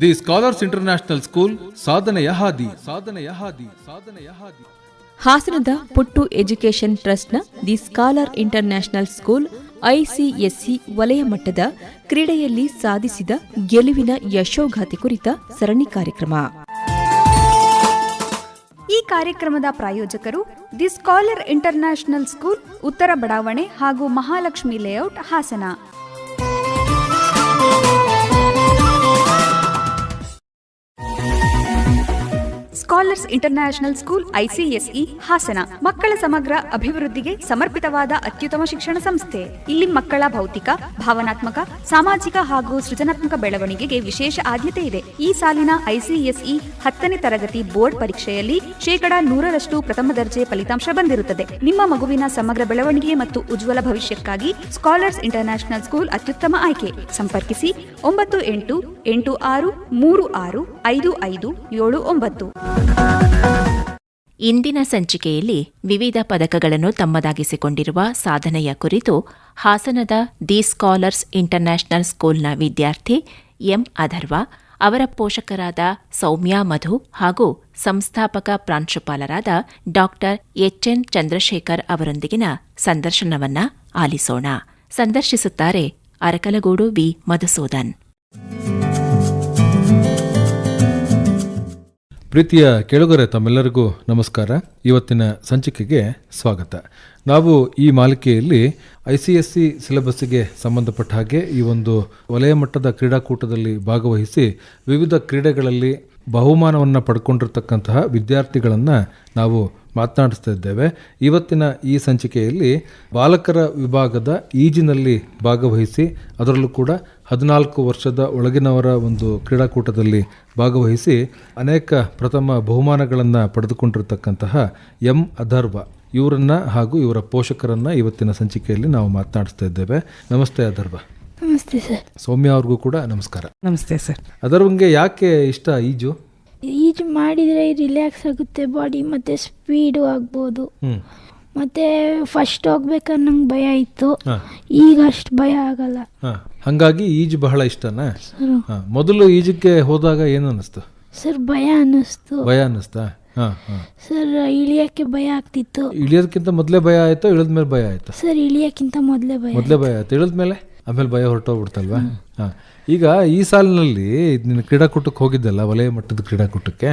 The scholars international school ಸಾಧನೆಯ ಹಾದಿ. ಹಾಸನದ ಪುಟ್ಟು ಎಜುಕೇಷನ್ ಟ್ರಸ್ಟ್ನ the scholar international school ICSE ವಲಯ ಮಟ್ಟದ ಕ್ರೀಡೆಯಲ್ಲಿ ಸಾಧಿಸಿದ ಗೆಲುವಿನ ಯಶೋಗಾಥೆ ಕುರಿತ ಸರಣಿ ಕಾರ್ಯಕ್ರಮ. ಈ ಕಾರ್ಯಕ್ರಮದ ಪ್ರಾಯೋಜಕರು ದಿ ಸ್ಕಾಲರ್ ಇಂಟರ್ನ್ಯಾಷನಲ್ ಸ್ಕೂಲ್, ಉತ್ತರ ಬಡಾವಣೆ ಹಾಗೂ Mahalakshmi layout, Hassan. Scholars international school ICSE Hassan ಮಕ್ಕಳ ಸಮಗ್ರ ಅಭಿವೃದ್ಧಿಗೆ ಸಮರ್ಪಿತವಾದ ಅತ್ಯುತ್ತಮ ಶಿಕ್ಷಣ ಸಂಸ್ಥೆ. ಇಲ್ಲಿ ಮಕ್ಕಳ ಭೌತಿಕ, ಭಾವನಾತ್ಮಕ, ಸಾಮಾಜಿಕ ಹಾಗೂ ಸೃಜನಾತ್ಮಕ ಬೆಳವಣಿಗೆಗೆ ವಿಶೇಷ ಆದ್ಯತೆ ಇದೆ. ಈ ಸಾಲಿನ ಐಸಿಎಸ್ಇ 10ನೇ ತರಗತಿ ಬೋರ್ಡ್ ಪರೀಕ್ಷೆಯಲ್ಲಿ 100% ಪ್ರಥಮ ದರ್ಜೆ ಫಲಿತಾಂಶ ಬಂದಿರುತ್ತದೆ. ನಿಮ್ಮ ಮಗುವಿನ ಸಮಗ್ರ ಬೆಳವಣಿಗೆ ಮತ್ತು ಉಜ್ವಲ ಭವಿಷ್ಯಕ್ಕಾಗಿ ಸ್ಕಾಲರ್ಸ್ ಇಂಟರ್ನ್ಯಾಷನಲ್ ಸ್ಕೂಲ್ ಅತ್ಯುತ್ತಮ ಆಯ್ಕೆ. ಸಂಪರ್ಕಿಸಿ 9886365579. ಇಂದಿನ ಸಂಚಿಕೆಯಲ್ಲಿ ವಿವಿಧ ಪದಕಗಳನ್ನು ತಮ್ಮದಾಗಿಸಿಕೊಂಡಿರುವ ಸಾಧನೆಯ ಕುರಿತು ಹಾಸನದ ದಿ ಸ್ಕಾಲರ್ಸ್ ಇಂಟರ್ನ್ಯಾಷನಲ್ ಸ್ಕೂಲ್ನ ವಿದ್ಯಾರ್ಥಿ ಎಂ ಅಧರ್ವ, ಅವರ ಪೋಷಕರಾದ ಸೌಮ್ಯ ಮಧು ಹಾಗೂ ಸಂಸ್ಥಾಪಕ ಪ್ರಾಂಶುಪಾಲರಾದ ಡಾಕ್ಟರ್ ಎಚ್ಎನ್ ಚಂದ್ರಶೇಖರ್ ಅವರೊಂದಿಗಿನ ಸಂದರ್ಶನವನ್ನ ಆಲಿಸೋಣ. ಸಂದರ್ಶಿಸುತ್ತಾರೆ ಅರಕಲಗೂಡು ವಿ ಮಧುಸೂದನ್. ಪ್ರೀತಿಯ ಕೇಳುಗರೆ, ತಮ್ಮೆಲ್ಲರಿಗೂ ನಮಸ್ಕಾರ. ಇವತ್ತಿನ ಸಂಚಿಕೆಗೆ ಸ್ವಾಗತ. ನಾವು ಈ ಮಾಲಿಕೆಯಲ್ಲಿ ಐಸಿಎಸ್ಸಿ ಸಿಲೆಬಸ್ಸಿಗೆ ಸಂಬಂಧಪಟ್ಟ ಹಾಗೆ ಈ ಒಂದು ವಲಯ ಮಟ್ಟದ ಕ್ರೀಡಾಕೂಟದಲ್ಲಿ ಭಾಗವಹಿಸಿ ವಿವಿಧ ಕ್ರೀಡೆಗಳಲ್ಲಿ ಬಹುಮಾನವನ್ನು ಪಡ್ಕೊಂಡಿರ್ತಕ್ಕಂತಹ ವಿದ್ಯಾರ್ಥಿಗಳನ್ನು ನಾವು ಮಾತನಾಡಿಸ್ತಾ ಇದ್ದೇವೆ. ಇವತ್ತಿನ ಈ ಸಂಚಿಕೆಯಲ್ಲಿ ಬಾಲಕರ ವಿಭಾಗದ ಈಜಿನಲ್ಲಿ ಭಾಗವಹಿಸಿ ಅದರಲ್ಲೂ ಕೂಡ 14 ವರ್ಷದ ಒಳಗಿನವರ ಒಂದು ಕ್ರೀಡಾಕೂಟದಲ್ಲಿ ಭಾಗವಹಿಸಿ ಅನೇಕ ಪ್ರಥಮ ಬಹುಮಾನಗಳನ್ನು ಪಡೆದುಕೊಂಡಿರ್ತಕ್ಕಂತಹ ಎಂ ಅಧರ್ವ ಇವರನ್ನು ಹಾಗೂ ಇವರ ಪೋಷಕರನ್ನು ಇವತ್ತಿನ ಸಂಚಿಕೆಯಲ್ಲಿ ನಾವು ಮಾತನಾಡಿಸ್ತಾ ಇದ್ದೇವೆ. ನಮಸ್ತೆ ಅಧರ್ವ. ನಮಸ್ತೆ ಸರ್. ಸೌಮ್ಯ ಅವ್ರಿಗೂ ಕೂಡ ನಮಸ್ಕಾರ. ನಮಸ್ತೆ ಸರ್. ಅಧರ್ವಂಗೆ ಯಾಕೆ ಇಷ್ಟ ಈಜು? ಈಜು ಮಾಡಿದರೆ ರಿಲ್ಯಾಕ್ಸ್ ಆಗುತ್ತೆ ಬಾಡಿ, ಮತ್ತು ಸ್ಪೀಡು ಆಗ್ಬೋದು. ಮತ್ತು ಫಸ್ಟ್ ಹೋಗ್ಬೇಕಾದ್ರೆ ನಂಗೆ ಭಯ ಇತ್ತು, ಈಗ ಅಷ್ಟು ಭಯ ಆಗಲ್ಲ. ಹಾಗಾಗಿ ಈಜು ಬಹಳ ಇಷ್ಟನಾ? ಮೊದಲು ಈಜಕ್ಕೆ ಹೋದಾಗ ಏನು ಅನ್ನಿಸ್ತು ಸರ್? ಭಯ ಅನ್ನಿಸ್ತಾ? ಸರ್ ಇಳಿಯೋಕ್ಕೆ ಭಯ ಆಗ್ತಿತ್ತು. ಇಳಿಯೋದಕ್ಕಿಂತ ಮೊದಲೇ ಭಯ ಆಯ್ತು, ಇಳಿದ್ಮೇಲೆ ಭಯ ಆಯ್ತು? ಸರ್ ಇಳಿಯೋಕ್ಕಿಂತ ಮೊದಲೇ ಭಯ ಆಯ್ತು, ಇಳಿದ್ಮೇಲೆ ಆಮೇಲೆ ಭಯ ಹೊರಟೋಗ್ಬಿಡ್ತಲ್ವಾ? ಈಗ ಈ ಸಾಲಿನಲ್ಲಿ ನೀನು ಕ್ರೀಡಾಕೂಟಕ್ಕೆ ಹೋಗಿದ್ದಲ್ಲ, ವಲಯ ಮಟ್ಟದ ಕ್ರೀಡಾಕೂಟಕ್ಕೆ,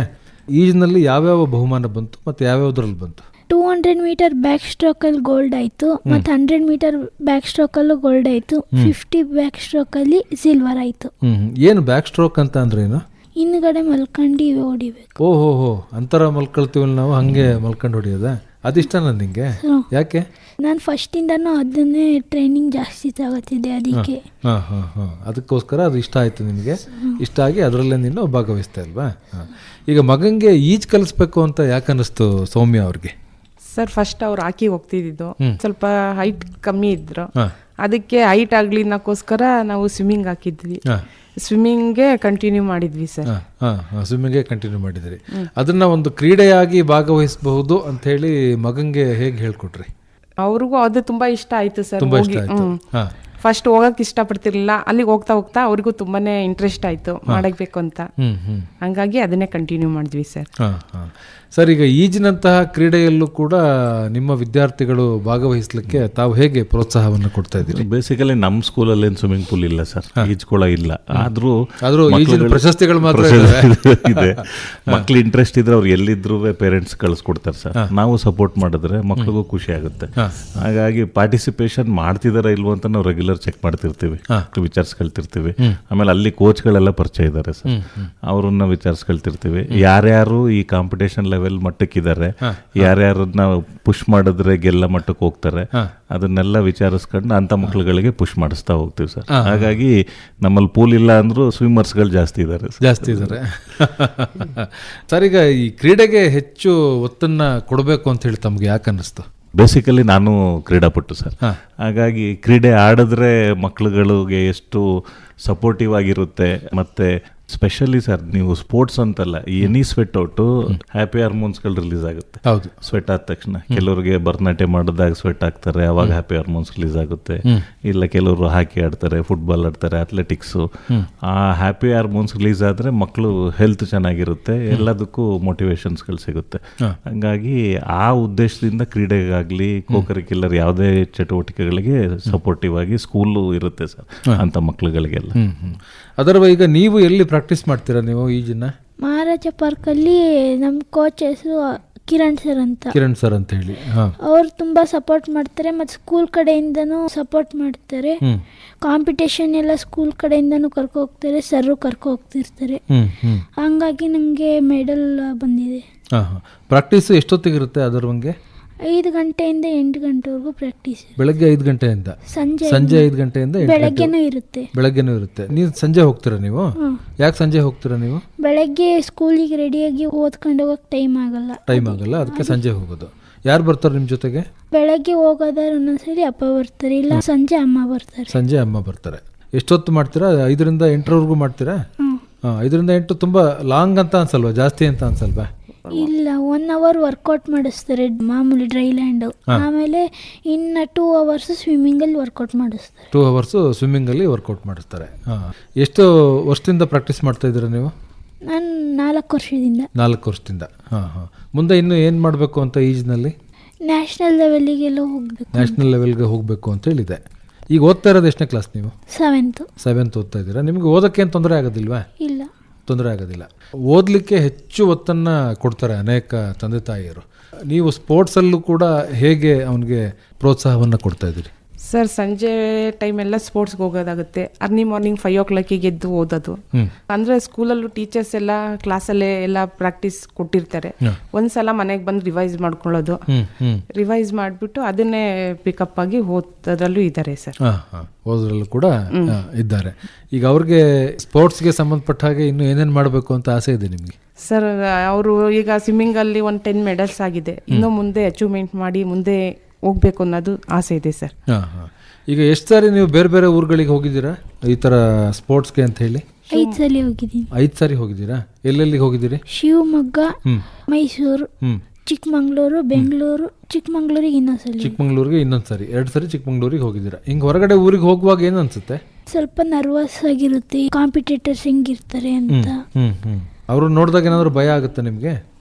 ಈಜಿನಲ್ಲಿ ಯಾವ್ಯಾವ ಬಹುಮಾನ ಬಂತು ಮತ್ತು ಯಾವ್ಯಾವ್ದ್ರಲ್ಲಿ ಬಂತು? 200 ಮೀಟರ್ ಬ್ಯಾಕ್ ಸ್ಟ್ರೋಕಲ್ಲಿ ಗೋಲ್ಡ್ ಆಯಿತು, ಮತ್ತು 100 ಮೀಟರ್ ಬ್ಯಾಕ್ ಸ್ಟ್ರೋಕಲ್ಲೂ ಗೋಲ್ಡ್ ಆಯಿತು, 50 ಬ್ಯಾಕ್ ಸ್ಟ್ರೋಕಲ್ಲಿ ಸಿಲ್ವರ್ ಆಯಿತು. ಏನು ಬ್ಯಾಕ್ ಸ್ಟ್ರೋಕ್ ಅಂತ ಅಂದ್ರೆ ಏನು? ಹಿಂದ್ಗಡೆ ಮಲ್ಕೊಂಡು ಹೊಡಿಬೇಕು. ಓಹೋ, ಅಂತರ ಮಲ್ಕೊಳ್ತೀವಲ್ಲ ನಾವು, ಹಂಗೆ ಮಲ್ಕೊಂಡು ಹೊಡಿಯೋದ? ಅದಿಷ್ಟನಾ ನಿಂಗೆ? ಯಾಕೆ? ನಾನು ಫಸ್ಟಿಂದನೂ ಅದನ್ನೇ ಟ್ರೈನಿಂಗ್ ಜಾಸ್ತಿ ತಗೋತಿದ್ದೆ, ಅದಕ್ಕೆ. ಅದಕ್ಕೋಸ್ಕರ ಅದು ಇಷ್ಟ ಆಯಿತು ನಿನಗೆ. ಇಷ್ಟ ಆಗಿ ಅದರಲ್ಲೇ ನೀನು ಭಾಗವಹಿಸ್ತಾ ಇಲ್ವಾ? ಈಗ ಮಗಂಗೆ ಈಜು ಕಲಿಸ್ಬೇಕು ಅಂತ ಯಾಕೆ ಅನ್ನಿಸ್ತು ಸೌಮ್ಯ ಅವ್ರಿಗೆ? ಸರ್, ಫಸ್ಟ್ ಅವ್ರು ಹಾಕಿ ಹೋಗ್ತಿದ್ದು, ಸ್ವಲ್ಪ ಹೈಟ್ ಕಮ್ಮಿ ಇದ್ರು, ಅದಕ್ಕೆ ಹೈಟ್ ಆಗ್ಲಿ ಅನ್ನೋಕ್ಕೋಸ್ಕರ ನಾವು ಸ್ವಿಮ್ಮಿಂಗ್ ಹಾಕಿದ್ವಿ. ಸ್ವಿಮ್ಮಿಂಗ್ಗೆ ಕಂಟಿನ್ಯೂ ಮಾಡಿದ್ವಿ ಸರ್. ಸ್ವಿಮ್ಮಿಂಗ್ಗೆ ಕಂಟಿನ್ಯೂ ಮಾಡಿದ್ರಿ. ಅದನ್ನ ಒಂದು ಕ್ರೀಡೆಯಾಗಿ ಭಾಗವಹಿಸಬಹುದು ಅಂತ ಹೇಳಿ ಮಗಂಗೆ ಹೇಗೆ ಹೇಳ್ಕೊಟ್ರಿ? ಅವ್ರಿಗೂ ಅದು ತುಂಬಾ ಇಷ್ಟ ಆಯ್ತು ಸರ್. ತುಂಬಾ ಇಷ್ಟ ಆಯ್ತು. ಫಸ್ಟ್ ಹೋಗಕ್ ಇಷ್ಟಪಡ್ತಿರ್ಲಿಲ್ಲ, ಅಲ್ಲಿಗೆ ಹೋಗ್ತಾ ಹೋಗ್ತಾ ಅವ್ರಿಗೂ ತುಂಬಾನೇ ಇಂಟ್ರೆಸ್ಟ್ ಆಯ್ತು ಮಾಡಬೇಕು ಅಂತ. ಹಂಗಾಗಿ ಅದನ್ನೇ ಕಂಟಿನ್ಯೂ ಮಾಡಿದ್ವಿ ಸರ್. ಸರ್, ಈಗ ಈಜಿನಂತಹ ಕ್ರೀಡೆಯಲ್ಲೂ ಕೂಡ ನಿಮ್ಮ ವಿದ್ಯಾರ್ಥಿಗಳು ಭಾಗವಹಿಸಲಿಕ್ಕೆ ತಾವು ಹೇಗೆ ಪ್ರೋತ್ಸಾಹವನ್ನು ಕೊಡ್ತಾ ಇದ್ದೀರಿ? ಬೇಸಿಕಲಿ ನಮ್ಮ ಸ್ಕೂಲಲ್ಲಿ ಏನು ಸ್ವಿಮ್ಮಿಂಗ್ ಪೂಲ್ ಇಲ್ಲ ಸರ್, ಈಜ್ಕೊಳ ಇಲ್ಲ. ಆದ್ರೂ ಈಜಿನ ಪ್ರಶಸ್ತಿಗಳು ಮಾತ್ರ ಇದೆ. ಮಕ್ಳು ಇಂಟ್ರೆಸ್ಟ್ ಇದ್ರೆ ಅವ್ರು ಎಲ್ಲಿದ್ರು ಪೇರೆಂಟ್ಸ್ ಕಳಿಸ್ಕೊಡ್ತಾರೆ ಸರ್. ನಾವು ಸಪೋರ್ಟ್ ಮಾಡಿದ್ರೆ ಮಕ್ಳಿಗೂ ಖುಷಿ ಆಗುತ್ತೆ. ಹಾಗಾಗಿ ಪಾರ್ಟಿಸಿಪೇಷನ್ ಮಾಡ್ತಿದಾರ ಇಲ್ವೋ ಅಂತ ನಾವು ರೆಗ್ಯುಲರ್ ಚೆಕ್ ಮಾಡ್ತಿರ್ತೀವಿ, ವಿಚಾರಿಸ್ಕೊಳ್ತಿರ್ತೀವಿ. ಆಮೇಲೆ ಅಲ್ಲಿ ಕೋಚ್ಗಳೆಲ್ಲ ಪರಿಚಯ ಇದ್ದಾರೆ ಸರ್, ಅವ್ರನ್ನ ವಿಚಾರಿಸ್ಕೊಳ್ತಿರ್ತೀವಿ. ಯಾರ್ಯಾರು ಈ ಕಾಂಪಿಟೇಷನ್ ಲೆವೆಲ್ ಮಟ್ಟಕ್ಕಿದ್ದಾರೆ, ಯಾರ್ಯಾರನ್ನ ಪುಷ್ ಮಾಡಿದ್ರೆ ಗೆಲ್ಲ ಮಟ್ಟಕ್ಕೆ ಹೋಗ್ತಾರೆ, ಅದನ್ನೆಲ್ಲ ವಿಚಾರಿಸ್ಕೊಂಡು ಅಂತ ಮಕ್ಳುಗಳಿಗೆ ಪುಷ್ ಮಾಡಿಸ್ತಾ ಹೋಗ್ತೀವಿ ಸರ್. ಹಾಗಾಗಿ ನಮ್ಮಲ್ಲಿ ಪೂಲ್ ಇಲ್ಲ ಅಂದ್ರೂ ಸ್ವಿಮ್ಮರ್ಸ್ಗಳು ಜಾಸ್ತಿ ಇದ್ದಾರೆ. ಸರ್, ಈಗ ಈ ಕ್ರೀಡೆಗೆ ಹೆಚ್ಚು ಒತ್ತನ್ನ ಕೊಡಬೇಕು ಅಂತ ಹೇಳಿ ತಮ್ಗೆ ಯಾಕೆ ಅನ್ನಿಸ್ತು? ಬೇಸಿಕಲಿ ನಾನು ಕ್ರೀಡಾಪಟು ಸರ್. ಹಾಗಾಗಿ ಕ್ರೀಡೆ ಆಡಿದ್ರೆ ಮಕ್ಳುಗಳಿಗೆ ಎಷ್ಟು ಸಪೋರ್ಟಿವ್ ಆಗಿರುತ್ತೆ, ಮತ್ತು ಸ್ಪೆಷಲಿ ಸರ್ ನೀವು ಸ್ಪೋರ್ಟ್ಸ್ ಅಂತಲ್ಲ, ಎನಿ ಸ್ವೆಟ್ ಔಟು ಹ್ಯಾಪಿ ಹಾರ್ಮೋನ್ಸ್ಗಳು ರಿಲೀಸ್ ಆಗುತ್ತೆ. ಹೌದು, ಸ್ವೆಟ್ ಆದ ತಕ್ಷಣ ಕೆಲವರಿಗೆ ಭರತನಾಟ್ಯ ಮಾಡಿದಾಗ ಸ್ವೆಟ್ ಆಗ್ತಾರೆ, ಅವಾಗ ಹ್ಯಾಪಿ ಹಾರ್ಮೋನ್ಸ್ ರಿಲೀಸ್ ಆಗುತ್ತೆ. ಇಲ್ಲ ಕೆಲವರು ಹಾಕಿ ಆಡ್ತಾರೆ, ಫುಟ್ಬಾಲ್ ಆಡ್ತಾರೆ, ಅಥ್ಲೆಟಿಕ್ಸು, ಆ ಹ್ಯಾಪಿ ಹಾರ್ಮೋನ್ಸ್ ರಿಲೀಸ್ ಆದರೆ ಮಕ್ಕಳು ಹೆಲ್ತ್ ಚೆನ್ನಾಗಿರುತ್ತೆ, ಎಲ್ಲದಕ್ಕೂ ಮೋಟಿವೇಶನ್ಸ್ಗಳು ಸಿಗುತ್ತೆ. ಹಂಗಾಗಿ ಆ ಉದ್ದೇಶದಿಂದ ಕ್ರೀಡೆಗಾಗಲಿ ಕೋ-ಕರಿಕ್ಯುಲರ್ ಯಾವುದೇ ಚಟುವಟಿಕೆಗಳಿಗೆ ಸಪೋರ್ಟಿವ್ ಆಗಿ ಸ್ಕೂಲು ಇರುತ್ತೆ ಸರ್ ಅಂತ ಮಕ್ಳುಗಳಿಗೆಲ್ಲ. ಅದರ ಈಗ ನೀವು ಎಲ್ಲಿ ಪ್ರಾಕ್ಟೀಸ್ ಮಾಡ್ತೀರಾ ನೀವು ಈಜನ್ನ? ಮಹಾರಾಜ ಪಾರ್ಕಲ್ಲಿ ನಮ್ಮ ಕೋಚ್ ಹೆಸರು ಕಿರಣ್ ಸರ್ ಅಂತ ಹೇಳಿ. ಅವ್ರು ತುಂಬ ಸಪೋರ್ಟ್ ಮಾಡ್ತಾರೆ ಮತ್ತು ಸ್ಕೂಲ್ ಕಡೆಯಿಂದನೂ ಸಪೋರ್ಟ್ ಮಾಡ್ತಾರೆ. ಕಾಂಪಿಟೇಷನ್ ಎಲ್ಲ ಸ್ಕೂಲ್ ಕಡೆಯಿಂದನೂ ಕರ್ಕೊ ಹೋಗ್ತಾರೆ, ಸರ್ರು ಕರ್ಕೊ ಹೋಗ್ತಿರ್ತಾರೆ. ಹಂಗಾಗಿ ನನಗೆ ಮೆಡಲ್ ಬಂದಿದೆ. ಪ್ರಾಕ್ಟೀಸ್ ಎಷ್ಟೊತ್ತಿಗಿರುತ್ತೆ ಅದರ ಬಗ್ಗೆ? 5 ಗಂಟೆಯಿಂದ 8 ಗಂಟೆವರೆಗೂ ಪ್ರಾಕ್ಟೀಸ್. ಬೆಳಗ್ಗೆ 5 ಗಂಟೆಯಿಂದ ಸಂಜೆ 5 ಗಂಟೆಯಿಂದ ಬೆಳಗ್ಗೆನೂ ಇರುತ್ತೆ. ನೀವು ಸಂಜೆ ಹೋಗ್ತೀರಾ ನೀವು? ಯಾಕೆ ಸಂಜೆ ಹೋಗ್ತೀರಾ ನೀವು? ಬೆಳಗ್ಗೆ ಸ್ಕೂಲಿಗೆ ರೆಡಿಯಾಗಿ ಓದ್ಕೊಂಡು ಹೋಗಕ್ಕೆ ಟೈಮ್ ಆಗಲ್ಲ, ಅದಕ್ಕೆ ಸಂಜೆ ಹೋಗೋದು. ಯಾರು ಬರ್ತಾರೆ ನಿಮ್ಮ ಜೊತೆಗೆ? ಬೆಳಗ್ಗೆ ಹೋಗೋದಾರ ಒಂದೊಂದ್ಸಲಿ ಅಪ್ಪ ಬರ್ತಾರೆ, ಇಲ್ಲ ಸಂಜೆ ಅಮ್ಮ ಬರ್ತಾರೆ. ಎಷ್ಟೊತ್ತು ಮಾಡ್ತೀರಾ? 5ರಿಂದ 8ರವರೆಗೂ ಮಾಡ್ತೀರಾ? 5ರಿಂದ 8 ತುಂಬಾ ಲಾಂಗ್ ಅಂತ ಅನ್ಸಲ್ವಾ? ಜಾಸ್ತಿ ಅಂತ ಅನ್ಸಲ್ವಾ? ಇಲ್ಲ, 1 ಅವರ್ ವರ್ಕೌಟ್ ಮಾಡಿಸ್ತಾರೆ ಮಾಮೂಲಿ ಡ್ರೈ ಲ್ಯಾಂಡ್. ಆಮೇಲೆ ಇನ್ನು 2 ಅವರ್ಸ್ ಸ್ವಿಮ್ಮಿಂಗ್ ಅಲ್ಲಿ ವರ್ಕೌಟ್ ಮಾಡಿಸ್ತಾರೆ. 2 ಅವರ್ಸ್ ಸ್ವಿಮ್ಮಿಂಗ್ ಅಲ್ಲಿ ವರ್ಕೌಟ್ ಮಾಡಿಸ್ತಾರೆ. ಎಷ್ಟು ವರ್ಷದಿಂದ ಪ್ರಾಕ್ಟೀಸ್ ಮಾಡ್ತಾ ಇದ್ದೀರಾ ನೀವು? ನಾನು 4 ವರ್ಷದಿಂದ. ಮುಂದೆ ಇನ್ನು ಏನು ಮಾಡಬೇಕು ಅಂತ ಈಜ್ನಲ್ಲಿ? ನ್ಯಾಷನಲ್ ಲೆವೆಲ್ಗೆ ಹೋಗಬೇಕು ಅಂತ ಹೇಳಿದೆ. ಈಗ ಓದ್ತಾ ಇರೋದು ಎಷ್ಟನೇ ಕ್ಲಾಸ್ ನೀವು? 7th ಓದ್ತಾ ಇದ್ದೀರಾ. ನಿಮಗೆ ಓದಕ್ಕೆ ಏನು ತೊಂದರೆ ಆಗೋದಿಲ್ವಾ? ಇಲ್ಲ, ತೊಂದರೆ ಆಗೋದಿಲ್ಲ. ಓದಲಿಕ್ಕೆ ಹೆಚ್ಚು ಒತ್ತನ್ನು ಕೊಡ್ತಾರೆ ಅನೇಕ ತಂದೆ ತಾಯಿಯರು. ನೀವು ಸ್ಪೋರ್ಟ್ಸಲ್ಲೂ ಕೂಡ ಹೇಗೆ ಅವನಿಗೆ ಪ್ರೋತ್ಸಾಹವನ್ನು ಕೊಡ್ತಾ ಇದ್ದೀರಿ? ಸರ್, ಸಂಜೆ ಟೈಮೆಲ್ಲ ಸ್ಪೋರ್ಟ್ಸ್ಗೆ ಹೋಗೋದಾಗುತ್ತೆ. ಅರ್ಲಿ ಮಾರ್ನಿಂಗ್ 5 o'clock ಎದ್ದು ಓದೋದು. ಅಂದರೆ ಸ್ಕೂಲಲ್ಲೂ ಟೀಚರ್ಸ್ ಎಲ್ಲ ಕ್ಲಾಸಲ್ಲೇ ಎಲ್ಲ ಪ್ರಾಕ್ಟೀಸ್ ಕೊಟ್ಟಿರ್ತಾರೆ. ಒಂದ್ಸಲ ಮನೆಗೆ ಬಂದು ರಿವೈಸ್ ಮಾಡ್ಕೊಳ್ಳೋದು. ರಿವೈಸ್ ಮಾಡಿಬಿಟ್ಟು ಅದನ್ನೇ ಪಿಕಪ್ ಆಗಿ ಓದೋದ್ರಲ್ಲೂ ಇದ್ದಾರೆ ಸರ್. ಓದೋದ್ರಲ್ಲೂ ಕೂಡ ಇದ್ದಾರೆ. ಈಗ ಅವ್ರಿಗೆ ಸ್ಪೋರ್ಟ್ಸ್ಗೆ ಸಂಬಂಧಪಟ್ಟ ಹಾಗೆ ಇನ್ನು ಏನೇನು ಮಾಡಬೇಕು ಅಂತ ಆಸೆ ಇದೆ ನಿಮಗೆ? ಸರ್, ಅವರು ಈಗ ಸ್ವಿಮ್ಮಿಂಗಲ್ಲಿ ಒಂದು 10 ಮೆಡಲ್ಸ್ ಆಗಿದೆ. ಇನ್ನೂ ಮುಂದೆ ಅಚೀವ್ಮೆಂಟ್ ಮಾಡಿ ಮುಂದೆ ಹೋಗ್ಬೇಕು ಅನ್ನೋದು ಆಸೆ ಇದೆ ಸರ್. ಈಗ ಎಷ್ಟು ಸಾರಿ ನೀವು ಬೇರೆ ಬೇರೆ ಊರುಗಳಿಗೆ ಹೋಗಿದ್ದೀರಾ ಈ ಥರ ಸ್ಪೋರ್ಟ್ಸ್ಗೆ ಅಂತ ಹೇಳಿ? 5 ಸಲ ಹೋಗಿದ್ದೀನಿ. 5 ಸಾರಿ ಹೋಗಿದ್ದೀರಾ? ಎಲ್ಲೆಲ್ಲಿ ಹೋಗಿದ್ದೀರಿ? ಶಿವಮೊಗ್ಗ, ಮೈಸೂರು, ಚಿಕ್ಕಮಂಗ್ಳೂರು, ಬೆಂಗಳೂರು. ಚಿಕ್ಕಮಂಗ್ಳೂರಿಗೆ ಇನ್ನೊಂದು ಸರಿ 2 ಸರಿ ಚಿಕ್ಕಮಂಗ್ಳೂರಿಗೆ ಹೋಗಿದ್ದೀರಾ. ಹಿಂಗೆ ಹೊರಗಡೆ ಊರಿಗೆ ಹೋಗುವಾಗ ಏನು ಅನ್ಸುತ್ತೆ? ಸ್ವಲ್ಪ ನರ್ವಸ್ ಆಗಿರುತ್ತೆ, ಕಾಂಪಿಟೇಟರ್ಸ್ ಹೆಂಗಿರ್ತಾರೆ ಅಂತ. ಅವರು ನೋಡಿದಾಗ ಏನಾದರೂ ಭಯ ಆಗುತ್ತೆ ನಿಮಗೆ?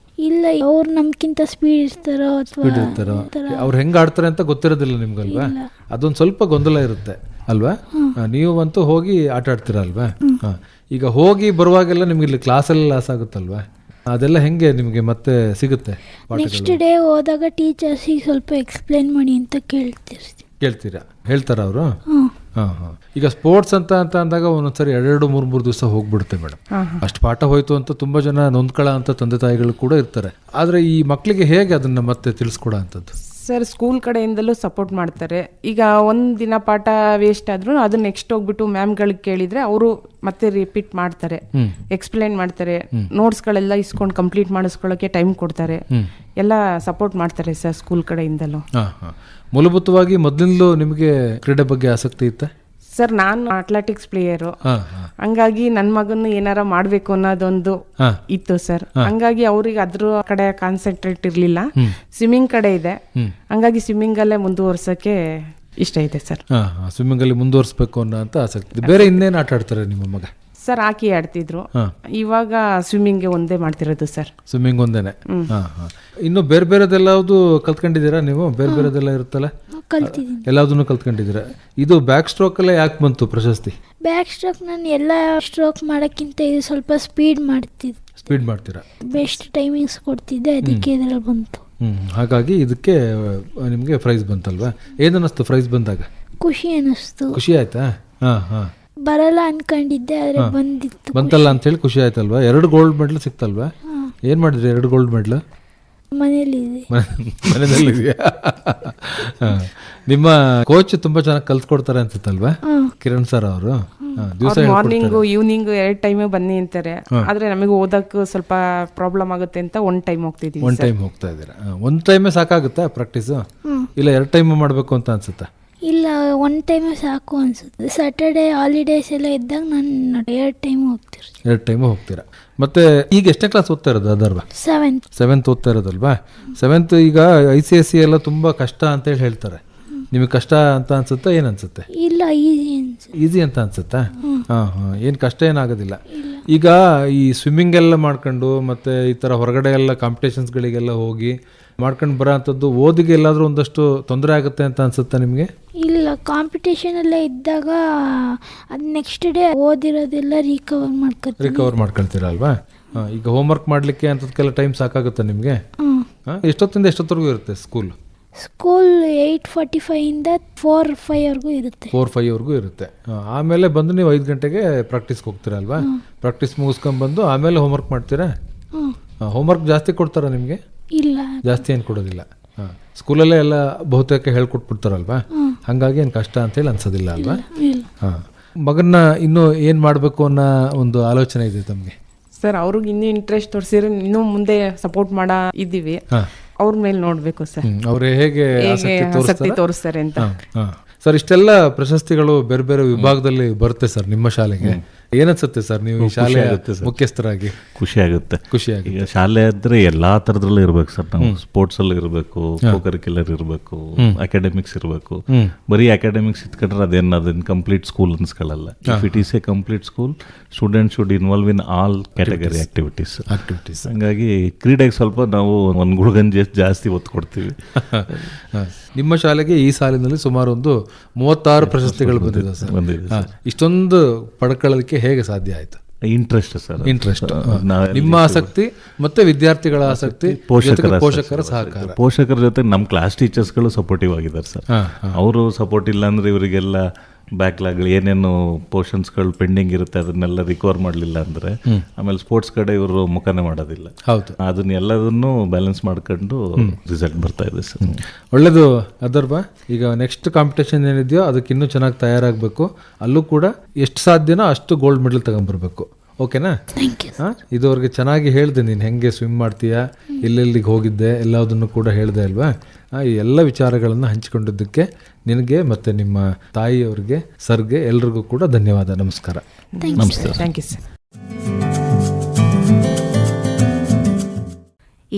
ಇಲ್ಲ, ಅವ್ರು ನಮ್ಗಿಂತ ಸ್ಪೀಡ್ ಇರ್ತಾರೋ ಅವ್ರು ಹೆಂಗ್ ಆಡ್ತಾರೆ ಅಂತ ಗೊತ್ತಿರೋದಿಲ್ಲ ನಿಮ್ಗಲ್ವಾ? ಅದೊಂದು ಸ್ವಲ್ಪ ಗೊಂದಲ ಇರುತ್ತೆ ಅಲ್ವಾ? ನೀವು ಅಂತೂ ಹೋಗಿ ಆಟ ಆಡ್ತೀರಾ ಅಲ್ವಾ? ಈಗ ಹೋಗಿ ಬರುವಾಗೆಲ್ಲ ನಿಮ್ಗೆ ಇಲ್ಲಿ ಕ್ಲಾಸಲ್ಲಿ ಲಾಸ್ ಆಗುತ್ತಲ್ವಾ? ಅದೆಲ್ಲ ಹೆಂಗೆ ನಿಮಗೆ ಮತ್ತೆ ಸಿಗುತ್ತೆ? ನೆಕ್ಸ್ಟ್ ಡೇ ಹೋದಾಗ ಟೀಚರ್ಸಿಗೆ ಸ್ವಲ್ಪ ಎಕ್ಸ್ಪ್ಲೇನ್ ಮಾಡಿ ಅಂತ ಕೇಳ್ತೀರಾ? ಹೇಳ್ತಾರ ಅವರು? ಈಗ ಸ್ಪೋರ್ಟ್ಸ್ ಅಂತ ಅಂದಾಗ ಒಂದೊಂದ್ಸರಿ 2-3 ದಿವಸ ಹೋಗ್ಬಿಡುತ್ತೆ ಮೇಡಮ್. ಅಷ್ಟು ಪಾಠ ಹೋಯ್ತು ಅಂತ ತುಂಬಾ ಜನ ನೊಂದ್ಕೊಳ್ಳೋ ಅಂತ ತಂದೆ ತಾಯಿಗಳು ಕೂಡ ಇರ್ತಾರೆ. ಆದ್ರೆ ಈ ಮಕ್ಕಳಿಗೆ ಹೇಗೆ ಅದನ್ನ ಮತ್ತೆ ತಿಳಿಸ್ಕೊಡೋ ಅಂಥದ್ದು? ಸರ್, ಸ್ಕೂಲ್ ಕಡೆಯಿಂದಲೂ ಸಪೋರ್ಟ್ ಮಾಡ್ತಾರೆ. ಈಗ ಒಂದು ದಿನ ಪಾಠ ವೇಸ್ಟ್ ಆದ್ರೂ ಅದನ್ನ ನೆಕ್ಸ್ಟ್ ಹೋಗ್ಬಿಟ್ಟು ಮ್ಯಾಮ್ಗಳಿಗೆ ಕೇಳಿದ್ರೆ ಅವರು ಮತ್ತೆ ರಿಪೀಟ್ ಮಾಡ್ತಾರೆ, ಎಕ್ಸ್ಪ್ಲೇನ್ ಮಾಡ್ತಾರೆ, ನೋಟ್ಸ್ಗಳೆಲ್ಲ ಇಸ್ಕೊಂಡು ಕಂಪ್ಲೀಟ್ ಮಾಡಿಸ್ಕೊಳ್ಳೋಕೆ ಟೈಮ್ ಕೊಡ್ತಾರೆ. ಎಲ್ಲ ಸಪೋರ್ಟ್ ಮಾಡ್ತಾರೆ ಸರ್ ಸ್ಕೂಲ್ ಕಡೆಯಿಂದಲೂ. ಮೂಲಭೂತವಾಗಿ ಮೊದಲಿಂದಲೂ ನಿಮಗೆ ಕ್ರೀಡೆ ಬಗ್ಗೆ ಆಸಕ್ತಿ ಇತ್ತ? ಸರ್, ನಾನು ಅಥ್ಲೆಟಿಕ್ಸ್ ಪ್ಲೇಯರು. ಹಂಗಾಗಿ ನನ್ನ ಮಗನ್ನು ಏನಾರ ಮಾಡ್ಬೇಕು ಅನ್ನೋದೊಂದು ಇತ್ತು ಸರ್. ಹಂಗಾಗಿ ಅವ್ರಿಗೆ ಅದ್ರ ಕಡೆ ಕಾನ್ಸಂಟ್ರೇಟ್ ಇರ್ಲಿಲ್ಲ, ಸ್ವಿಮ್ಮಿಂಗ್ ಕಡೆ ಇದೆ. ಹಂಗಾಗಿ ಸ್ವಿಮ್ಮಿಂಗ್ ಅಲ್ಲೇ ಮುಂದುವರ್ಸಕ್ಕೆ ಇಷ್ಟ ಇದೆ ಸರ್. ಸ್ವಿಮ್ಮಿಂಗ್ ಅಲ್ಲಿ ಮುಂದುವರ್ಸ್ಬೇಕು ಅನ್ನೋ ಅಂತ ಆಸಕ್ತಿ. ಬೇರೆ ಇನ್ನೇನು ಆಟ ಆಡ್ತಾರೆ ನಿಮ್ಮ ಮಗ? ಸರ್, ಹಾಕಿ ಆಡ್ತಿದ್ರು. ಇವಾಗ ಸ್ವಿಮ್ಮಿಂಗ್ ಒಂದೇ ಮಾಡ್ತಿರೋದು ಸರ್. ಸ್ವಿಮ್ಮಿಂಗ್ ಒಂದೇನೆ. ಇನ್ನು ಬೇರೆ ಬೇರೆದೆಲ್ಲದು ಕಲ್ತ್ಕೊಂಡಿದ್ದೀರಾ ನೀವು? ಬೇರೆ ಬೇರೆದೆಲ್ಲ ಇರುತ್ತಲ್ಲ, ಎಲ್ಲದನ್ನು ಕಲ್ತ್ಕೊಂಡಿದ್ದೀರಾ? ಇದು ಬ್ಯಾಕ್ ಸ್ಟ್ರೋಕ್ ಅಲ್ಲೇ ಯಾಕೆ ಬಂತು ಪ್ರಶಸ್ತಿ? ಬ್ಯಾಕ್ ಸ್ಟ್ರೋಕ್ ನಾನು ಎಲ್ಲ ಸ್ಟ್ರೋಕ್ ಮಾಡೋಕ್ಕಿಂತ ಇದು ಸ್ವಲ್ಪ ಸ್ಪೀಡ್ ಮಾಡ್ತೀರಾ? ಬೆಸ್ಟ್ ಟೈಮಿಂಗ್ಸ್ ಕೊಡ್ತಿದ್ದೆ, ಅದಕ್ಕೆ ಇದರಲ್ಲಿ ಬಂತು. ಹಾಗಾಗಿ ಇದಕ್ಕೆ ನಿಮಗೆ ಪ್ರೈಸ್ ಬಂತಲ್ವಾ? ಏನನ್ನಿಸ್ತು ಪ್ರೈಸ್ ಬಂದಾಗ? ಖುಷಿ ಅನ್ನಿಸ್ತು. ಖುಷಿ ಆಯ್ತಾ? ಬರಲ್ಲ ಅನ್ಕೊಂಡಿದ್ದೆ, ಆದ್ರೆ ಬಂತಲ್ಲ ಅಂತ ಹೇಳಿ ಖುಷಿ ಆಯ್ತಲ್ವಾ? 2 ಗೋಲ್ಡ್ ಮೆಡಲ್ ಸಿಕ್ತಲ್ವಾ? ಏನ್ ಮಾಡಿದ್ರಿ 2 ಗೋಲ್ಡ್ ಮೆಡಲ್? ಮನೆಯಲ್ಲಿದೆಯಾ? ನಿಮ್ಮ ಕೋಚ್ ತುಂಬಾ ಚೆನ್ನಾಗಿ ಕಲ್ಸ್ಕೊಡ್ತಾರೆ ಅನ್ಸುತ್ತಲ್ವಾ ಕಿರಣ್ ಸರ್ ಅವರು? ಮಾರ್ನಿಂಗು ಈವ್ನಿಂಗ್ 2 ಟೈಮೇ ಬನ್ನಿ ಅಂತಾರೆ. ಆದ್ರೆ ನಮಗೆ ಓದಕ್ಕೆ ಸ್ವಲ್ಪ ಪ್ರಾಬ್ಲಮ್ ಆಗುತ್ತೆ ಅಂತ 1 ಟೈಮ್ ಹೋಗ್ತಿದ್ದೀವಿ. 1 ಟೈಮ್ ಹೋಗ್ತಾ ಇದ್ದೀರಾ? 1 ಟೈಮೇ ಸಾಕಾಗುತ್ತಾ ಪ್ರಾಕ್ಟೀಸ್? ಇಲ್ಲ 2 ಟೈಮ್ ಮಾಡಬೇಕು ಅಂತ ಅನ್ಸುತ್ತಾ? ಇಲ್ಲ, ಒನ್ ಟೈಮೇ ಸಾಕು ಅನಿಸುತ್ತೆ. ಸ್ಯಾಟರ್ಡೇ ಹಾಲಿಡೇಸ್ ಎಲ್ಲ ಇದ್ದಾಗ ನಾನು 2 ಟೈಮ್ ಹೋಗ್ತಿರ್ತೀನಿ. 2 ಟೈಮು ಹೋಗ್ತೀರಾ. ಮತ್ತೆ ಈಗ ಎಷ್ಟನೇ ಕ್ಲಾಸ್ ಓದ್ತಾ ಇರೋದು ಅದರ್ವ? 7th ಓದ್ತಾ ಇರೋದಲ್ವಾ? 7th ಈಗ ICSE ಎಲ್ಲ ತುಂಬ ಕಷ್ಟ ಅಂತೇಳಿ ಹೇಳ್ತಾರೆ. ನಿಮಗೆ ಕಷ್ಟ ಅಂತ ಅನ್ಸುತ್ತಾ, ಏನು ಅನ್ಸುತ್ತೆ? ಇಲ್ಲ, ಈಸಿ ಅನ್ಸುತ್ತೆ. ಈಸಿ ಅಂತ ಅನ್ಸುತ್ತಾ? ಏನು ಕಷ್ಟ ಏನಾಗೋದಿಲ್ಲ. ಈಗ ಈ ಸ್ವಿಮ್ಮಿಂಗ್ ಎಲ್ಲ ಮಾಡ್ಕೊಂಡು ಮತ್ತೆ ಈ ಥರ ಹೊರಗಡೆ ಎಲ್ಲ ಕಾಂಪಿಟೇಷನ್ಸ್ಗಳಿಗೆಲ್ಲ ಹೋಗಿ ಮಾಡ್ಕೊಂಡು ಬರೋ ಅಂಥದ್ದು ಓದಿಗೆ ಎಲ್ಲಾದರೂ ಒಂದಷ್ಟು ತೊಂದರೆ ಆಗುತ್ತೆ ಅಂತ ಅನ್ಸುತ್ತಾ ನಿಮಗೆ? ಇಲ್ಲ, ಕಾಂಪಿಟೇಷನ್ ಎಲ್ಲ ಇದ್ದಾಗ ಅದು ನೆಕ್ಸ್ಟ್ ಡೇ ಓದಿರೋದೆಲ್ಲ ರಿಕವರ್ ಮಾಡ್ಕೊಳ್ತೀರಾ ಅಲ್ವಾ? ಈಗ ಹೋಮ್ವರ್ಕ್ ಮಾಡಲಿಕ್ಕೆ ಅಂಥದ್ಕೆಲ್ಲ ಟೈಮ್ ಸಾಕಾಗುತ್ತೆ ನಿಮಗೆ? ಎಷ್ಟೊತ್ತಿಂದ ಎಷ್ಟೊತ್ತವರೆಗೂ ಇರುತ್ತೆ ಸ್ಕೂಲ್? 8:45 ಇಂದ 4-5 ಇರುತ್ತೆ. 4-5 ಇರುತ್ತೆ. ಆಮೇಲೆ ಬಂದು ನೀವು 5 ಗಂಟೆಗೆ ಪ್ರಾಕ್ಟೀಸ್ಗೆ ಹೋಗ್ತೀರಾ ಅಲ್ವಾ? ಪ್ರಾಕ್ಟೀಸ್ ಮುಗಿಸ್ಕೊಂಡ್ಬಂದು ಆಮೇಲೆ ಹೋಮ್ವರ್ಕ್ ಮಾಡ್ತೀರಾ? ಹೋಮ್ವರ್ಕ್ ಜಾಸ್ತಿ ಕೊಡ್ತಾರಾ ನಿಮಗೆ? ಇಲ್ಲ, ಜಾಸ್ತಿ ಏನು ಕೊಡೋದಿಲ್ಲ. ಸ್ಕೂಲಲ್ಲೇ ಎಲ್ಲ ಬಹುತೇಕ ಹೇಳ್ಕೊಟ್ಬಿಡ್ತಾರಲ್ವಾ? ಹಾಗಾಗಿ ಏನು ಕಷ್ಟ ಅಂತೇಳಿ ಅನ್ಸೋದಿಲ್ಲ ಅಲ್ವಾ? ಮಗನ್ನ ಇನ್ನೂ ಏನು ಮಾಡಬೇಕು ಅನ್ನೋ ಒಂದು ಆಲೋಚನೆ ಇದೆ ತಮಗೆ? ಸರ್, ಅವ್ರಿಗೆ ಇನ್ನೂ ಇಂಟ್ರೆಸ್ಟ್ ತೋರಿಸಿದ್ರೆ ಇನ್ನೂ ಮುಂದೆ ಸಪೋರ್ಟ್ ಮಾಡೋ ಇದ್ದೀವಿ. ಅವ್ರ ಮೇಲೆ ನೋಡ್ಬೇಕು ಸರ್, ಅವ್ರು ಹೇಗೆ ಆಸಕ್ತಿ ತೋರಿಸ್ತಾರೆ ಅಂತ. ಸರ್, ಇಷ್ಟೆಲ್ಲ ಪ್ರಶಸ್ತಿಗಳು ಬೇರೆ ಬೇರೆ ವಿಭಾಗದಲ್ಲಿ ಬರುತ್ತೆ ಸರ್ ನಿಮ್ಮ ಶಾಲೆಗೆ. ಏನನ್ಸುತ್ತೆ ಸರ್ ನೀವು ಈ ಶಾಲೆಯ ಮುಖ್ಯಸ್ಥರಾಗಿ? ಖುಷಿ ಆಗುತ್ತೆ. ಈಗ ಶಾಲೆ ಆದ್ರೆ ಎಲ್ಲಾ ತರದ್ರಲ್ಲೂ ಇರ್ಬೇಕು ಸರ್. ನಾವು ಸ್ಪೋರ್ಟ್ಸ್ ಅಲ್ಲಿ ಇರಬೇಕು, ಕರಿಕ್ಯುಲರ್ ಇರಬೇಕು, ಅಕಾಡೆಮಿಕ್ಸ್ ಇರಬೇಕು. ಬರೀ ಅಕಾಡೆಮಿಕ್ಸ್ ಇಟ್ಕೊಂಡ್ರೆ ಅದನ್ನ ಕಂಪ್ಲೀಟ್ ಸ್ಕೂಲ್ ಅನ್ಸ್ಕೊಳ್ಳಲ್ಲ. If it is a complete school, student should involve in all category activities. ಹಂಗಾಗಿ ಕ್ರೀಡೆಗೆ ಸ್ವಲ್ಪ ನಾವು ಒಂದು ಗುಡುಗಂಜಿ ಜಾಸ್ತಿ ಒತ್ತು ಕೊಡ್ತೀವಿ. ನಿಮ್ಮ ಶಾಲೆಗೆ ಈ ಸಾಲಿನಲ್ಲಿ ಸುಮಾರು ಒಂದು 36 ಪ್ರಶಸ್ತಿಗಳು ಬಂದಿದೆ ಸರ್. ಇಷ್ಟೊಂದು ಪಡ್ಕೊಳ್ಳೋದಕ್ಕೆ ಹೇಗೆ ಸಾಧ್ಯ ಆಯ್ತು? ಇಂಟ್ರೆಸ್ಟ್ ಸರ್, ಇಂಟ್ರೆಸ್ಟ್, ನಿಮ್ಮ ಆಸಕ್ತಿ ಮತ್ತೆ ವಿದ್ಯಾರ್ಥಿಗಳ ಆಸಕ್ತಿ, ಪೋಷಕರ ಸಹಕಾರ. ಪೋಷಕರ ಜೊತೆ ನಮ್ಮ ಕ್ಲಾಸ್ ಟೀಚರ್ಸ್ಗಳು ಸಪೋರ್ಟಿವ್ ಆಗಿದ್ದಾರೆ ಸರ್. ಅವರು ಸಪೋರ್ಟ್ ಇಲ್ಲ ಅಂದ್ರೆ ಇವರಿಗೆಲ್ಲ ಬ್ಯಾಕ್ಲಾಗ್ಗಳು ಏನೇನು ಪೋರ್ಷನ್ಸ್ಗಳು ಪೆಂಡಿಂಗ್ ಇರುತ್ತೆ ಅದನ್ನೆಲ್ಲ ರಿಕವರ್ ಮಾಡಲಿಲ್ಲ ಅಂದರೆ ಆಮೇಲೆ ಸ್ಪೋರ್ಟ್ಸ್ ಕಡೆ ಇವರು ಮುಖಾನೆ ಮಾಡೋದಿಲ್ಲ. ಹೌದು, ಅದನ್ನೆಲ್ಲದನ್ನು ಬ್ಯಾಲೆನ್ಸ್ ಮಾಡ್ಕೊಂಡು ರಿಸಲ್ಟ್ ಬರ್ತಾ ಇದೆ ಸರ್. ಒಳ್ಳೇದು ಅದರ್ಬಾ. ಈಗ ನೆಕ್ಸ್ಟ್ ಕಾಂಪಿಟೇಷನ್ ಏನಿದೆಯೋ ಅದಕ್ಕೆ ಇನ್ನೂ ಚೆನ್ನಾಗಿ ತಯಾರಾಗಬೇಕು. ಅಲ್ಲೂ ಕೂಡ ಎಷ್ಟು ಸಾಧ್ಯನೋ ಅಷ್ಟು ಗೋಲ್ಡ್ ಮೆಡಲ್ ತಗೊಂಡ್ಬರ್ಬೇಕು. ಓಕೆನಾ? ಇದುವರೆಗೆ ಚೆನ್ನಾಗಿ ಹೇಳಿದೆ, ನೀನು ಹೆಂಗೆ ಸ್ವಿಮ್ ಮಾಡ್ತೀಯಾ, ಎಲ್ಲೆಲ್ಲಿಗೆ ಹೋಗಿದ್ದೆ, ಎಲ್ಲದನ್ನು ಕೂಡ ಹೇಳಿದೆ ಅಲ್ವಾ? ಈ ಎಲ್ಲ ವಿಚಾರಗಳನ್ನು ಹಂಚಿಕೊಂಡಿದ್ದಕ್ಕೆ ನಿನಗೆ ಮತ್ತು ನಿಮ್ಮ ತಾಯಿಯವರಿಗೆ, ಸರ್ಗೆ, ಎಲ್ರಿಗೂ ಕೂಡ ಧನ್ಯವಾದ. ನಮಸ್ಕಾರ. ನಮಸ್ತೆ. Thank you sir.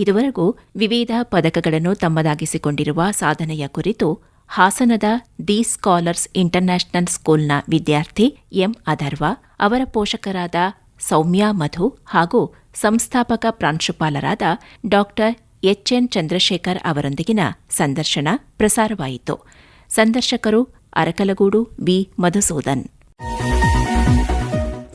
ಇದುವರೆಗೂ ವಿವಿಧ ಪದಕಗಳನ್ನು ತಮ್ಮದಾಗಿಸಿಕೊಂಡಿರುವ ಸಾಧನೆಯ ಕುರಿತು ಹಾಸನದ ದಿ ಸ್ಕಾಲರ್ಸ್ ಇಂಟರ್ನ್ಯಾಷನಲ್ ಸ್ಕೂಲ್ನ ವಿದ್ಯಾರ್ಥಿ ಎಂ ಅಧರ್ವ, ಅವರ ಪೋಷಕರಾದ ಸೌಮ್ಯ ಮಧು ಹಾಗೂ ಸಂಸ್ಥಾಪಕ ಪ್ರಾಂಶುಪಾಲರಾದ ಡಾಕ್ಟರ್ ಎಚ್ಎನ್ ಚಂದ್ರಶೇಖರ್ ಅವರೊಂದಿಗಿನ ಸಂದರ್ಶನ ಪ್ರಸಾರವಾಯಿತು. ಸಂದರ್ಶಕರು Arakalagudu B Madhusudan.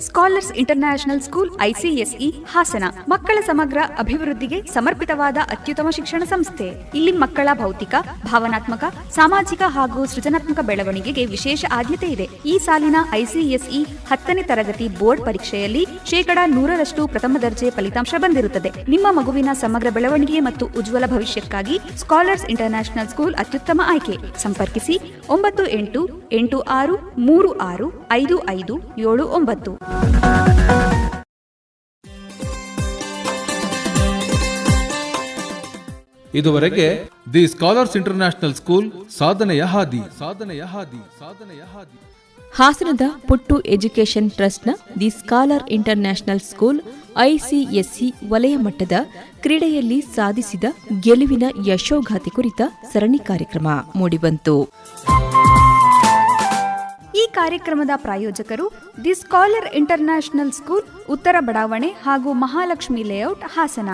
Scholars international school ICSE Hassan ಮಕ್ಕಳ ಸಮಗ್ರ ಅಭಿವೃದ್ಧಿಗೆ ಸಮರ್ಪಿತವಾದ ಅತ್ಯುತ್ತಮ ಶಿಕ್ಷಣ ಸಂಸ್ಥೆ. ಇಲ್ಲಿ ಮಕ್ಕಳ ಭೌತಿಕ, ಭಾವನಾತ್ಮಕ, ಸಾಮಾಜಿಕ ಹಾಗೂ ಸೃಜನಾತ್ಮಕ ಬೆಳವಣಿಗೆಗೆ ವಿಶೇಷ ಆದ್ಯತೆ ಇದೆ. ಈ ಸಾಲಿನ ICSE 10ನೇ ತರಗತಿ ಬೋರ್ಡ್ ಪರೀಕ್ಷೆಯಲ್ಲಿ 100% ಪ್ರಥಮ ದರ್ಜೆ ಫಲಿತಾಂಶ ಬಂದಿರುತ್ತದೆ. ನಿಮ್ಮ ಮಗುವಿನ ಸಮಗ್ರ ಬೆಳವಣಿಗೆ ಮತ್ತು ಉಜ್ವಲ ಭವಿಷ್ಯಕ್ಕಾಗಿ ಸ್ಕಾಲರ್ಸ್ ಇಂಟರ್ನ್ಯಾಷನಲ್ ಸ್ಕೂಲ್ ಅತ್ಯುತ್ತಮ ಆಯ್ಕೆ. ಸಂಪರ್ಕಿಸಿ 9886365579. ಇದುವರೆಗೆ ದಿ ಸ್ಕಾಲರ್ಸ್ ಇಂಟರ್ನ್ಯಾಷನಲ್ ಸ್ಕೂಲ್ ಸಾಧನೆಯ ಹಾದಿ. ಹಾಸನದ ಪುಟ್ಟು ಎಜುಕೇಷನ್ ಟ್ರಸ್ಟ್ನ the scholar international school ICSE ವಲಯ ಮಟ್ಟದ ಕ್ರೀಡೆಯಲ್ಲಿ ಸಾಧಿಸಿದ ಗೆಲುವಿನ ಯಶೋಗಾಥೆ ಕುರಿತ ಸರಣಿ ಕಾರ್ಯಕ್ರಮ ಮೂಡಿಬಂತು. ಈ ಕಾರ್ಯಕ್ರಮದ ಪ್ರಾಯೋಜಕರು ದಿ ಸ್ಕಾಲರ್ ಇಂಟರ್ನ್ಯಾಷನಲ್ ಸ್ಕೂಲ್, ಉತ್ತರ ಬಡಾವಣೆ ಹಾಗೂ ಮಹಾಲಕ್ಷ್ಮಿ ಲೇಔಟ್, ಹಾಸನ.